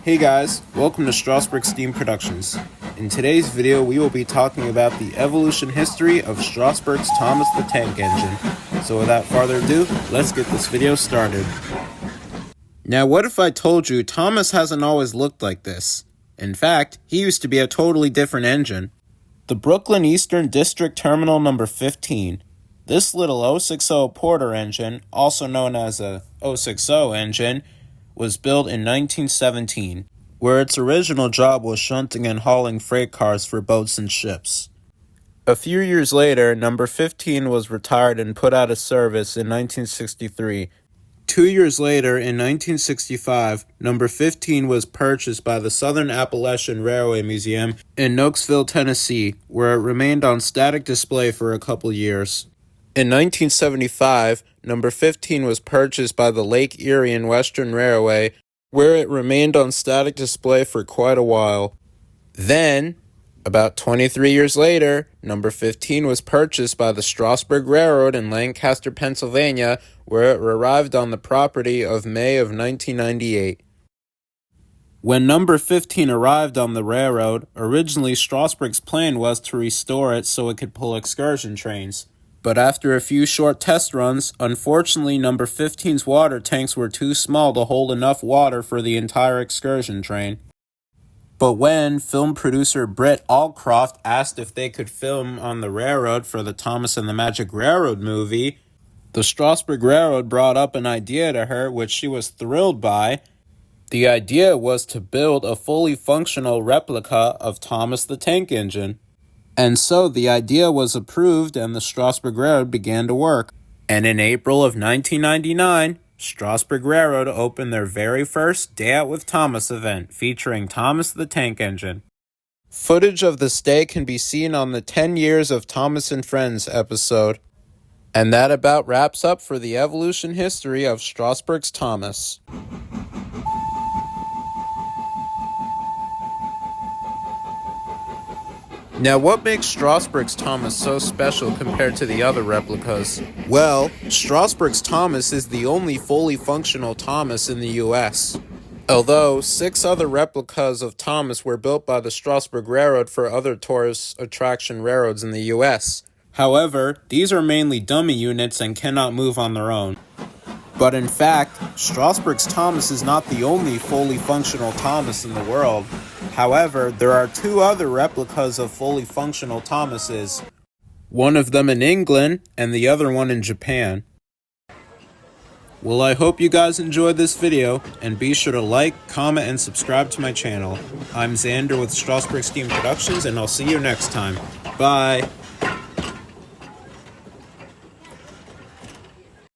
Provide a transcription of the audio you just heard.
Hey guys, welcome to Strasburg Steam Productions. In today's video, we will be talking about the evolution history of Strasburg's Thomas the Tank Engine. So without further ado, let's get this video started. Now what if I told you Thomas hasn't always looked like this? In fact, he used to be a totally different engine. The Brooklyn Eastern District Terminal number 15. This little 060 Porter engine, also known as a 060 engine, was built in 1917, where its original job was shunting and hauling freight cars for boats and ships. A few years later, number 15 was retired and put out of service in 1963. 2 years later, in 1965, number 15 was purchased by the Southern Appalachian Railway Museum in Knoxville, Tennessee, where it remained on static display for a couple years. In 1975, number 15 was purchased by the Lake Erie and Western Railway, where it remained on static display for quite a while. Then, about 23 years later, number 15 was purchased by the Strasburg Railroad in Lancaster, Pennsylvania, where it arrived on the property of May of 1998. When number 15 arrived on the railroad, originally Strasburg's plan was to restore it so it could pull excursion trains. But after a few short test runs, unfortunately number 15's water tanks were too small to hold enough water for the entire excursion train. But when film producer Britt Allcroft asked if they could film on the railroad for the Thomas and the Magic Railroad movie, the Strasburg Railroad brought up an idea to her which she was thrilled by. The idea was to build a fully functional replica of Thomas the Tank Engine. And so the idea was approved and the Strasburg Railroad began to work. And in April of 1999, Strasburg Railroad opened their very first Day Out with Thomas event featuring Thomas the Tank Engine. Footage of this day can be seen on the 10 Years of Thomas and Friends episode. And that about wraps up for the evolution history of Strasburg's Thomas. Now, what makes Strasburg's Thomas so special compared to the other replicas? Well, Strasburg's Thomas is the only fully functional Thomas in the U.S. Although 6 other replicas of Thomas were built by the Strasburg Railroad for other tourist attraction railroads in the U.S. However, these are mainly dummy units and cannot move on their own. But in fact, Strasburg's Thomas is not the only fully functional Thomas in the world. However, there are 2 other replicas of fully functional Thomases, one of them in England and the other one in Japan. Well, I hope you guys enjoyed this video, and be sure to like, comment, and subscribe to my channel. I'm Xander with Strasburg Steam Productions, and I'll see you next time. Bye!